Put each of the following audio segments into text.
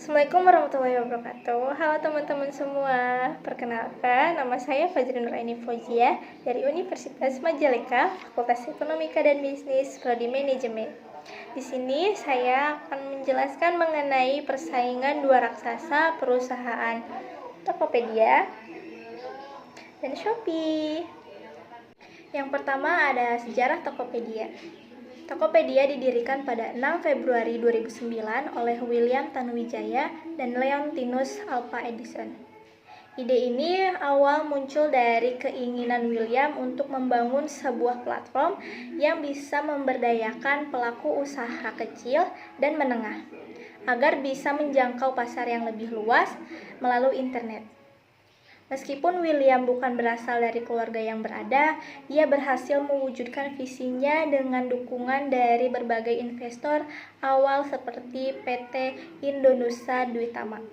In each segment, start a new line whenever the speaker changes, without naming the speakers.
Assalamualaikum warahmatullahi wabarakatuh. Halo teman-teman semua. Perkenalkan, nama saya Fajri Nuraini Fauzia dari Universitas Majalengka, Fakultas Ekonomika dan Bisnis, Prodi Manajemen. Di sini saya akan menjelaskan mengenai persaingan dua raksasa perusahaan Tokopedia dan Shopee. Yang pertama ada sejarah Tokopedia. Tokopedia didirikan pada 6 Februari 2009 oleh William Tanuwijaya dan Leontinus Alva Edison. Ide ini awal muncul dari keinginan William untuk membangun sebuah platform yang bisa memberdayakan pelaku usaha kecil dan menengah, agar bisa menjangkau pasar yang lebih luas melalui internet. Meskipun William bukan berasal dari keluarga yang berada, ia berhasil mewujudkan visinya dengan dukungan dari berbagai investor awal seperti PT Indonesia Duitama.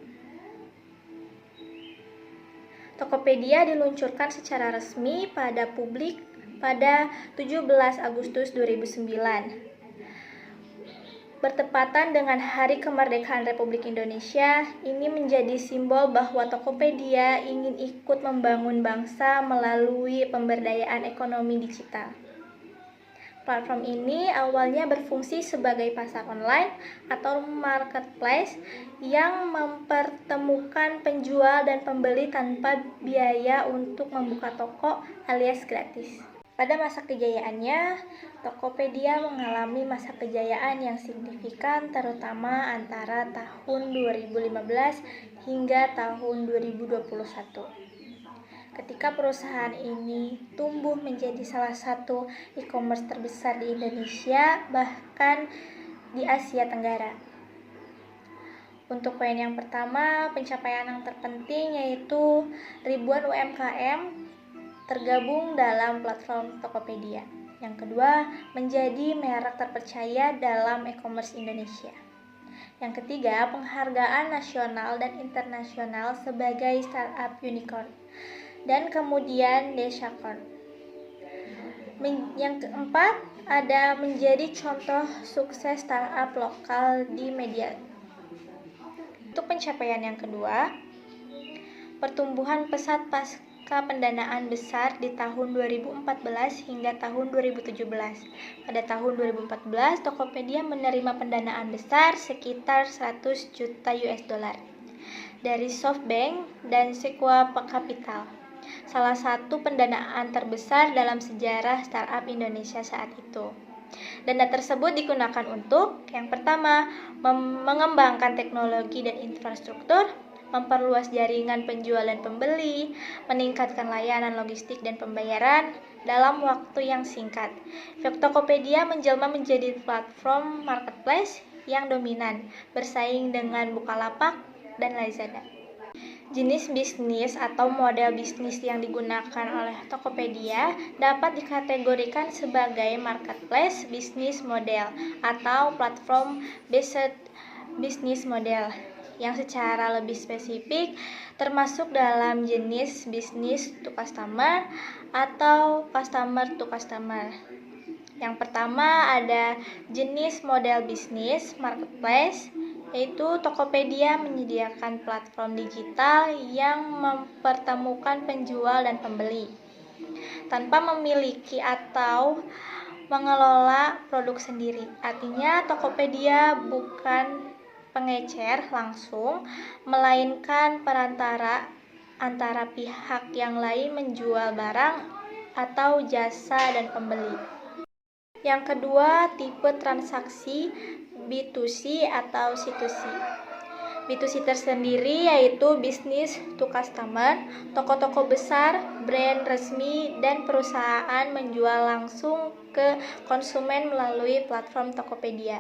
Tokopedia diluncurkan secara resmi pada publik pada 17 Agustus 2009. Bertepatan dengan Hari Kemerdekaan Republik Indonesia, ini menjadi simbol bahwa Tokopedia ingin ikut membangun bangsa melalui pemberdayaan ekonomi digital. Platform ini awalnya berfungsi sebagai pasar online atau marketplace yang mempertemukan penjual dan pembeli tanpa biaya untuk membuka toko alias gratis. Pada masa kejayaannya, Tokopedia mengalami masa kejayaan yang signifikan terutama antara tahun 2015 hingga tahun 2021. Ketika perusahaan ini tumbuh menjadi salah satu e-commerce terbesar di Indonesia, bahkan di Asia Tenggara. Untuk poin yang pertama, pencapaian yang terpenting yaitu ribuan UMKM tergabung dalam platform Tokopedia. Yang kedua, menjadi merek terpercaya dalam e-commerce Indonesia. Yang ketiga, penghargaan nasional dan internasional sebagai startup unicorn. Dan kemudian Deshacorn. Yang keempat, ada menjadi contoh sukses startup lokal di media. Untuk pencapaian yang kedua, pertumbuhan pesat pasca pendanaan besar di tahun 2014 hingga tahun 2017. Pada tahun 2014, Tokopedia menerima pendanaan besar sekitar 100 juta US dollar dari SoftBank dan Sequoia Capital, salah satu pendanaan terbesar dalam sejarah startup Indonesia saat itu. Dana tersebut digunakan untuk yang pertama, mengembangkan teknologi dan infrastruktur, memperluas jaringan penjual dan pembeli, meningkatkan layanan logistik dan pembayaran dalam waktu yang singkat. Tokopedia menjelma menjadi platform marketplace yang dominan, bersaing dengan Bukalapak dan Lazada. Jenis bisnis atau model bisnis yang digunakan oleh Tokopedia dapat dikategorikan sebagai marketplace business model atau platform based business model, yang secara lebih spesifik termasuk dalam jenis bisnis to customer atau customer to customer. Yang pertama ada jenis model bisnis marketplace, yaitu Tokopedia menyediakan platform digital yang mempertemukan penjual dan pembeli tanpa memiliki atau mengelola produk sendiri. Artinya Tokopedia bukan pengecer langsung, melainkan perantara antara pihak yang lain menjual barang atau jasa dan pembeli. Yang kedua, tipe transaksi B2C atau C2C. B2C tersendiri yaitu bisnis to customer, toko-toko besar, brand resmi, dan perusahaan menjual langsung ke konsumen melalui platform Tokopedia.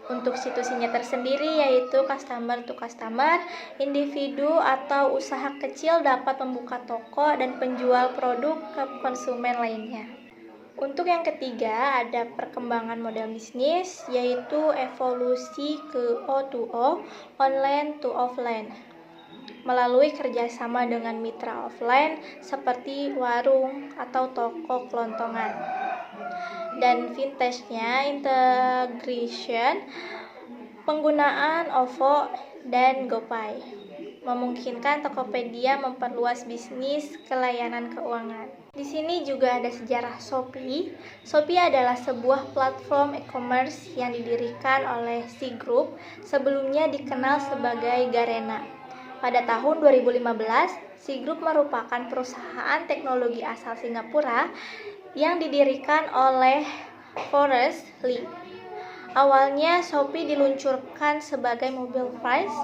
Untuk situasinya tersendiri yaitu customer to customer, individu atau usaha kecil dapat membuka toko dan penjual produk ke konsumen lainnya. Untuk yang ketiga ada perkembangan model bisnis, yaitu evolusi ke O2O, online to offline, melalui kerjasama dengan mitra offline seperti warung atau toko kelontongan. Dan vintage-nya integration, penggunaan OVO dan GoPay, memungkinkan Tokopedia memperluas bisnis ke layanan keuangan. Di sini juga ada sejarah Shopee. Shopee adalah sebuah platform e-commerce yang didirikan oleh Sea Group, sebelumnya dikenal sebagai Garena. Pada tahun 2015, Sea Group merupakan perusahaan teknologi asal Singapura yang didirikan oleh Forrest Li. Awalnya Shopee diluncurkan sebagai mobile price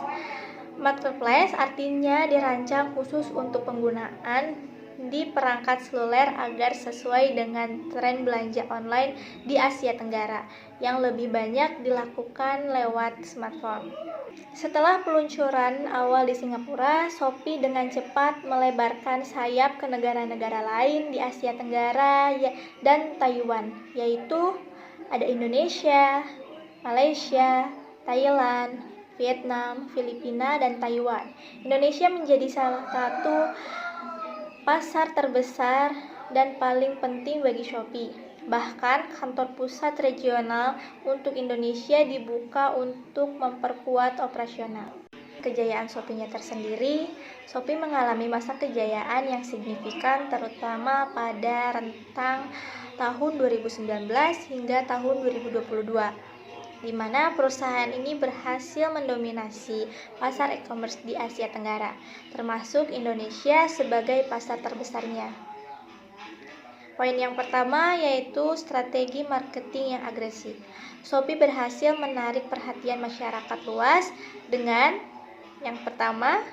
marketplace, artinya dirancang khusus untuk penggunaan di perangkat seluler agar sesuai dengan tren belanja online di Asia Tenggara yang lebih banyak dilakukan lewat smartphone. Setelah peluncuran awal di Singapura, Shopee dengan cepat melebarkan sayap ke negara-negara lain di Asia Tenggara dan Taiwan, yaitu ada Indonesia, Malaysia, Thailand, Vietnam, Filipina, dan Taiwan. Indonesia menjadi salah satu pasar terbesar dan paling penting bagi Shopee. Bahkan kantor pusat regional untuk Indonesia dibuka untuk memperkuat operasional. Kejayaan Shopee-nya tersendiri, Shopee mengalami masa kejayaan yang signifikan terutama pada rentang tahun 2019 hingga tahun 2022. Di mana perusahaan ini berhasil mendominasi pasar e-commerce di Asia Tenggara, termasuk Indonesia sebagai pasar terbesarnya. Poin yang pertama yaitu strategi marketing yang agresif. Shopee berhasil menarik perhatian masyarakat luas dengan yang pertama,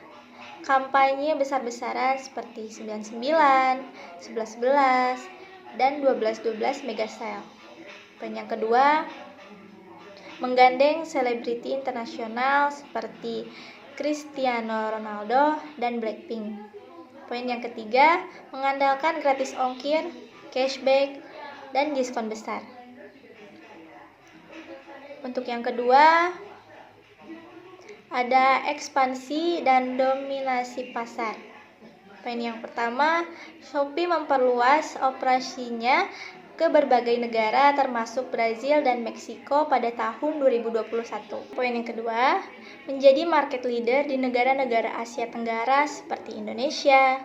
kampanye besar-besaran seperti 99, 11.11, dan 12.12 mega sale. Poin yang kedua, menggandeng selebriti internasional seperti Cristiano Ronaldo dan Blackpink. Poin yang ketiga, mengandalkan gratis ongkir, cashback, dan diskon besar. Untuk yang kedua, ada ekspansi dan dominasi pasar. Poin yang pertama, Shopee memperluas operasinya ke berbagai negara termasuk Brazil dan Meksiko pada tahun 2021. Poin yang kedua, menjadi market leader di negara-negara Asia Tenggara seperti Indonesia,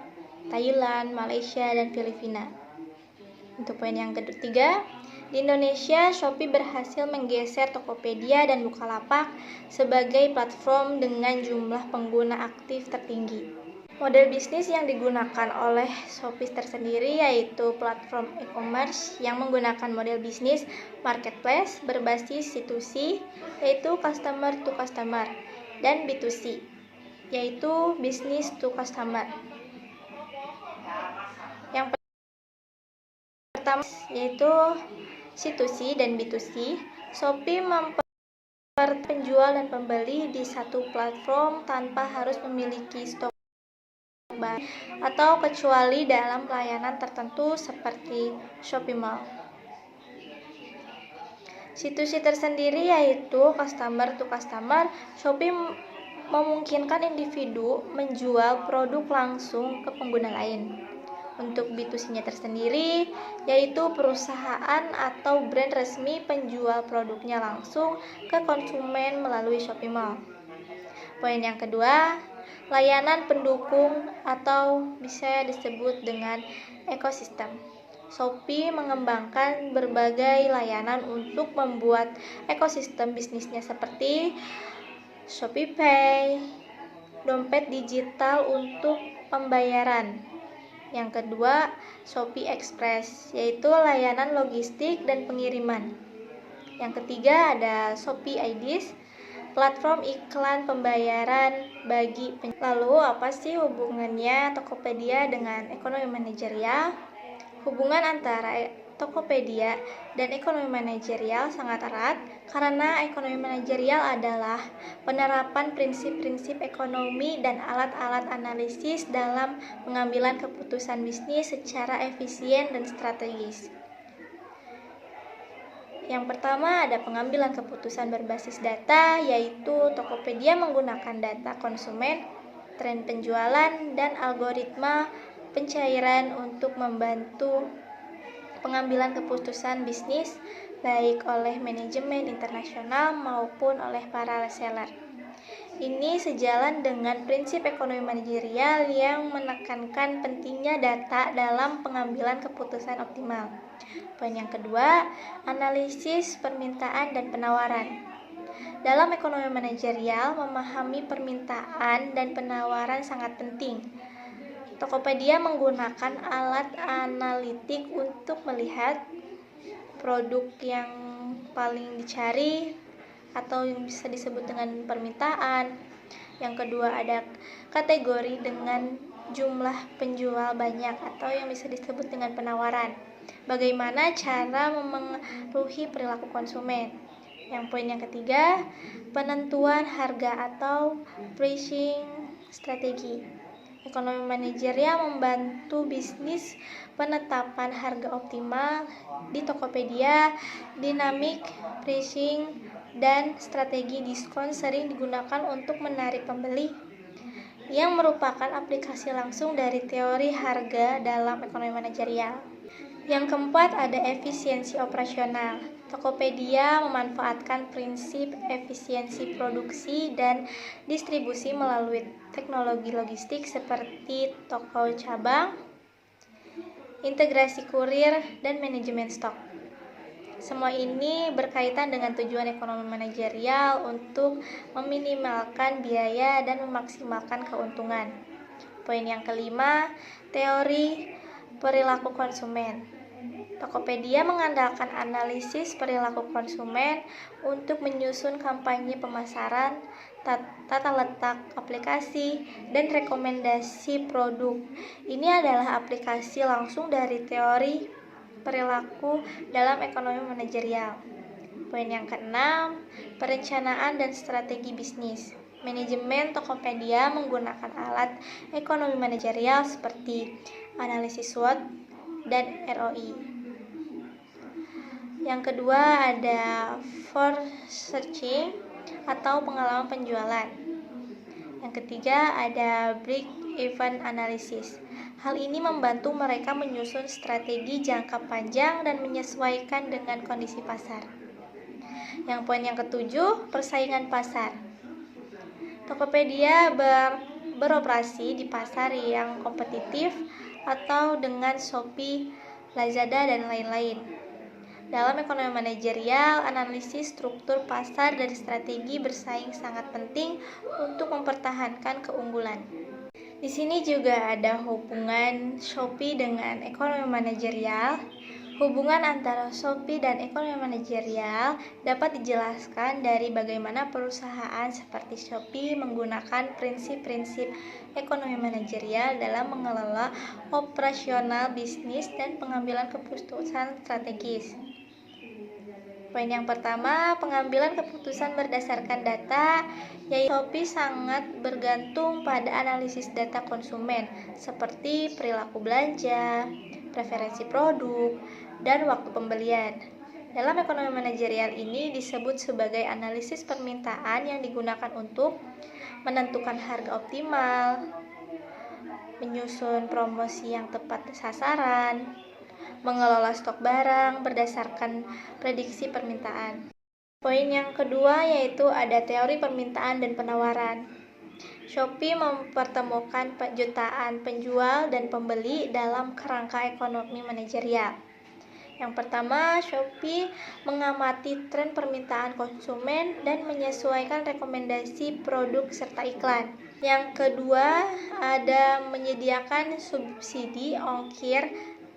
Thailand, Malaysia, dan Filipina. Untuk poin yang ketiga, di Indonesia, Shopee berhasil menggeser Tokopedia dan Bukalapak sebagai platform dengan jumlah pengguna aktif tertinggi. Model bisnis yang digunakan oleh Shopee tersendiri yaitu platform e-commerce yang menggunakan model bisnis marketplace berbasis C2C yaitu customer to customer dan B2C yaitu business to customer. Yang pertama yaitu C2C dan B2C. Shopee penjual dan pembeli di satu platform tanpa harus memiliki stok atau kecuali dalam pelayanan tertentu seperti Shopee Mall. C2C tersendiri yaitu customer to customer. Shopee memungkinkan individu menjual produk langsung ke pengguna lain. Untuk B2C-nya tersendiri yaitu perusahaan atau brand resmi penjual produknya langsung ke konsumen melalui Shopee Mall. Poin yang kedua, layanan pendukung atau bisa disebut dengan ekosistem. Shopee mengembangkan berbagai layanan untuk membuat ekosistem bisnisnya seperti Shopee Pay, dompet digital untuk pembayaran. Yang kedua, Shopee Express, yaitu layanan logistik dan pengiriman. Yang ketiga ada Shopee IDs, platform iklan pembayaran bagi Lalu apa sih hubungannya Tokopedia dengan ekonomi manajerial? Hubungan antara Tokopedia dan ekonomi manajerial sangat erat karena ekonomi manajerial adalah penerapan prinsip-prinsip ekonomi dan alat-alat analisis dalam pengambilan keputusan bisnis secara efisien dan strategis. Yang pertama ada pengambilan keputusan berbasis data, yaitu Tokopedia menggunakan data konsumen, tren penjualan, dan algoritma pencairan untuk membantu pengambilan keputusan bisnis baik oleh manajemen internasional maupun oleh para reseller. Ini sejalan dengan prinsip ekonomi manajerial yang menekankan pentingnya data dalam pengambilan keputusan optimal. Poin yang kedua, analisis permintaan dan penawaran. Dalam ekonomi manajerial, memahami permintaan dan penawaran sangat penting. Tokopedia menggunakan alat analitik untuk melihat produk yang paling dicari atau yang bisa disebut dengan permintaan. Yang kedua ada kategori dengan jumlah penjual banyak atau yang bisa disebut dengan penawaran. Bagaimana cara memengaruhi perilaku konsumen. Yang poin yang ketiga, penentuan harga atau pricing strategi. Ekonomi manajerial membantu bisnis penetapan harga optimal di Tokopedia, dynamic pricing dan strategi diskon sering digunakan untuk menarik pembeli, yang merupakan aplikasi langsung dari teori harga dalam ekonomi manajerial. Yang keempat ada efisiensi operasional. Tokopedia memanfaatkan prinsip efisiensi produksi dan distribusi melalui teknologi logistik seperti toko cabang, integrasi kurir, dan manajemen stok. Semua ini berkaitan dengan tujuan ekonomi manajerial untuk meminimalkan biaya dan memaksimalkan keuntungan. Poin yang kelima, teori perilaku konsumen. Tokopedia mengandalkan analisis perilaku konsumen untuk menyusun kampanye pemasaran, tata letak aplikasi, dan rekomendasi produk. Ini adalah aplikasi langsung dari teori perilaku dalam ekonomi manajerial. Poin yang keenam, perencanaan dan strategi bisnis. Manajemen Tokopedia menggunakan alat ekonomi manajerial seperti analisis SWOT dan ROI. Yang kedua ada for searching atau pengalaman penjualan. Yang ketiga ada break-even analysis. Hal ini membantu mereka menyusun strategi jangka panjang dan menyesuaikan dengan kondisi pasar. Yang poin yang ketujuh, persaingan pasar. Tokopedia beroperasi di pasar yang kompetitif atau dengan Shopee, Lazada, dan lain-lain. Dalam ekonomi manajerial, analisis struktur pasar dan strategi bersaing sangat penting untuk mempertahankan keunggulan. Di sini juga ada hubungan Shopee dengan ekonomi manajerial. Hubungan antara Shopee dan ekonomi manajerial dapat dijelaskan dari bagaimana perusahaan seperti Shopee menggunakan prinsip-prinsip ekonomi manajerial dalam mengelola operasional bisnis dan pengambilan keputusan strategis. Poin yang pertama, pengambilan keputusan berdasarkan data, yaitu Shopee sangat bergantung pada analisis data konsumen seperti perilaku belanja, preferensi produk, dan waktu pembelian. Dalam ekonomi manajerial ini disebut sebagai analisis permintaan yang digunakan untuk menentukan harga optimal, menyusun promosi yang tepat sasaran, mengelola stok barang berdasarkan prediksi permintaan. Poin yang kedua yaitu ada teori permintaan dan penawaran. Shopee mempertemukan jutaan penjual dan pembeli dalam kerangka ekonomi manajerial. Yang pertama, Shopee mengamati tren permintaan konsumen dan menyesuaikan rekomendasi produk serta iklan. Yang kedua, ada menyediakan subsidi ongkir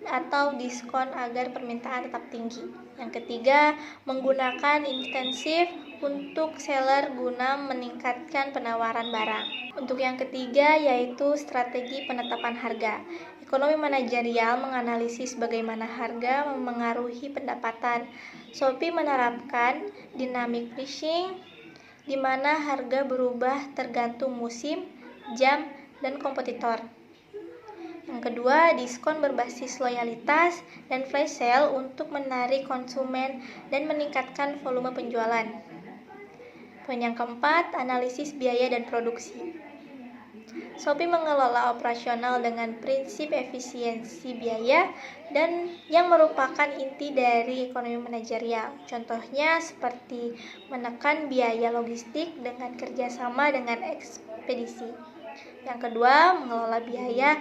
atau diskon agar permintaan tetap tinggi. Yang ketiga, menggunakan intensif untuk seller guna meningkatkan penawaran barang. Untuk yang ketiga yaitu strategi penetapan harga. Ekonomi manajerial menganalisis bagaimana harga memengaruhi pendapatan. Shopee menerapkan dynamic pricing di mana harga berubah tergantung musim, jam, dan kompetitor. Yang kedua, diskon berbasis loyalitas dan flash sale untuk menarik konsumen dan meningkatkan volume penjualan. Poin yang keempat, analisis biaya dan produksi. Shopee mengelola operasional dengan prinsip efisiensi biaya dan yang merupakan inti dari ekonomi manajerial. Contohnya seperti menekan biaya logistik dengan kerjasama dengan ekspedisi. Yang kedua, mengelola biaya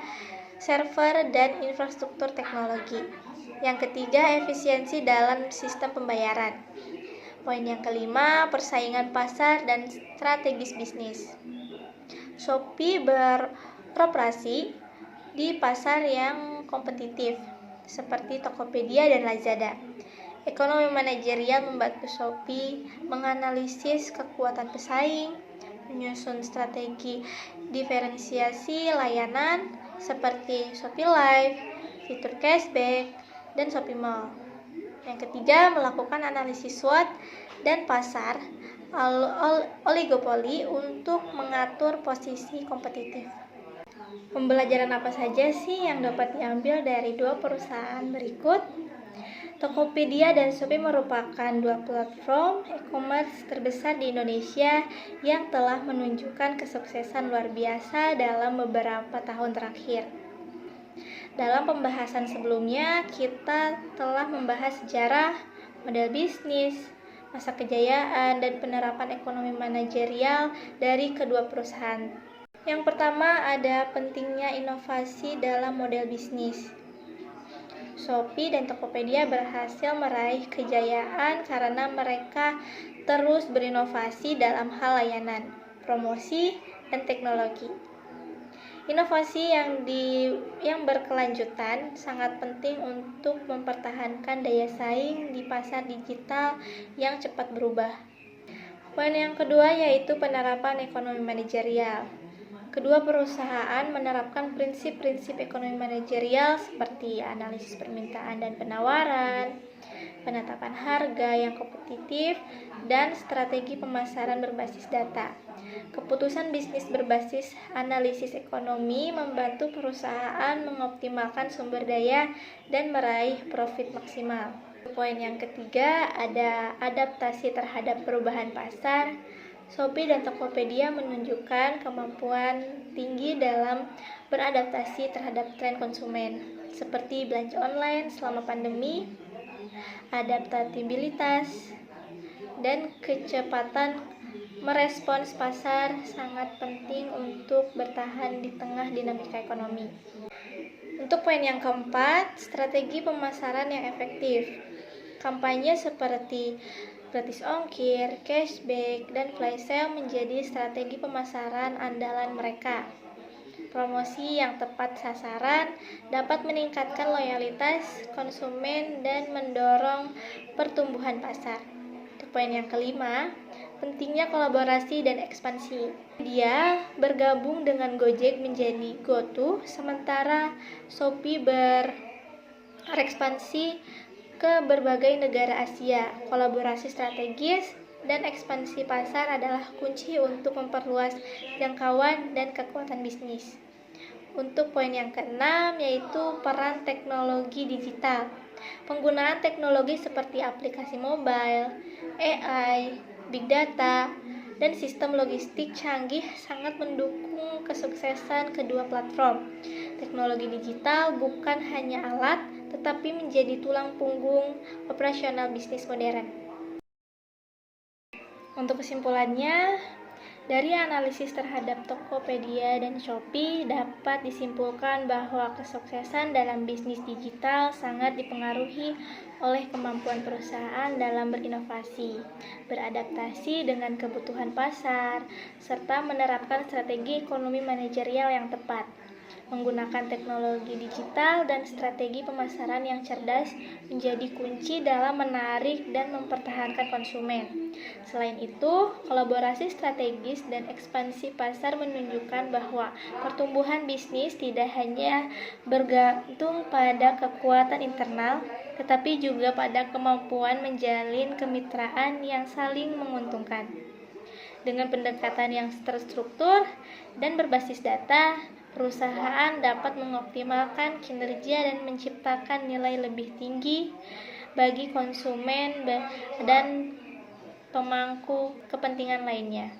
server dan infrastruktur teknologi. Yang ketiga, efisiensi dalam sistem pembayaran. Poin yang kelima, persaingan pasar dan strategis bisnis. Shopee beroperasi di pasar yang kompetitif seperti Tokopedia dan Lazada. Ekonomi manajerial membantu Shopee menganalisis kekuatan pesaing, menyusun strategi diferensiasi layanan seperti Shopee Live, fitur cashback, dan Shopee Mall. Yang ketiga, melakukan analisis SWOT dan pasar oligopoli untuk mengatur posisi kompetitif. Pembelajaran apa saja sih yang dapat diambil dari dua perusahaan berikut? Tokopedia dan Shopee merupakan dua platform e-commerce terbesar di Indonesia yang telah menunjukkan kesuksesan luar biasa dalam beberapa tahun terakhir. Dalam pembahasan sebelumnya, kita telah membahas sejarah, model bisnis, masa kejayaan, dan penerapan ekonomi manajerial dari kedua perusahaan. Yang pertama, ada pentingnya inovasi dalam model bisnis. Shopee dan Tokopedia berhasil meraih kejayaan karena mereka terus berinovasi dalam hal layanan, promosi, dan teknologi. Inovasi yang berkelanjutan sangat penting untuk mempertahankan daya saing di pasar digital yang cepat berubah. Poin yang kedua yaitu penerapan ekonomi manajerial. Kedua perusahaan menerapkan prinsip-prinsip ekonomi manajerial seperti analisis permintaan dan penawaran, penetapan harga yang kompetitif, dan strategi pemasaran berbasis data. Keputusan bisnis berbasis analisis ekonomi membantu perusahaan mengoptimalkan sumber daya dan meraih profit maksimal. Poin yang ketiga ada adaptasi terhadap perubahan pasar. Shopee dan Tokopedia menunjukkan kemampuan tinggi dalam beradaptasi terhadap tren konsumen, seperti belanja online selama pandemi, adaptabilitas, dan kecepatan merespons pasar sangat penting untuk bertahan di tengah dinamika ekonomi. Untuk poin yang keempat, strategi pemasaran yang efektif. Kampanye seperti gratis ongkir, cashback, dan flash sale menjadi strategi pemasaran andalan mereka. Promosi yang tepat sasaran dapat meningkatkan loyalitas konsumen dan mendorong pertumbuhan pasar. Poin yang kelima, pentingnya kolaborasi dan ekspansi. Dia bergabung dengan Gojek menjadi GoTo, sementara Shopee berekspansi ke berbagai negara Asia. Kolaborasi strategis dan ekspansi pasar adalah kunci untuk memperluas jangkauan dan kekuatan bisnis. Untuk poin yang keenam yaitu peran teknologi digital. Penggunaan teknologi seperti aplikasi mobile, AI, big data, dan sistem logistik canggih sangat mendukung kesuksesan kedua platform. Teknologi digital bukan hanya alat, tetapi menjadi tulang punggung operasional bisnis modern. Untuk kesimpulannya, dari analisis terhadap Tokopedia dan Shopee dapat disimpulkan bahwa kesuksesan dalam bisnis digital sangat dipengaruhi oleh kemampuan perusahaan dalam berinovasi, beradaptasi dengan kebutuhan pasar, serta menerapkan strategi ekonomi manajerial yang tepat. Menggunakan teknologi digital dan strategi pemasaran yang cerdas menjadi kunci dalam menarik dan mempertahankan konsumen. Selain itu, kolaborasi strategis dan ekspansi pasar menunjukkan bahwa pertumbuhan bisnis tidak hanya bergantung pada kekuatan internal, tetapi juga pada kemampuan menjalin kemitraan yang saling menguntungkan. Dengan pendekatan yang terstruktur dan berbasis data, perusahaan dapat mengoptimalkan kinerja dan menciptakan nilai lebih tinggi bagi konsumen dan pemangku kepentingan lainnya.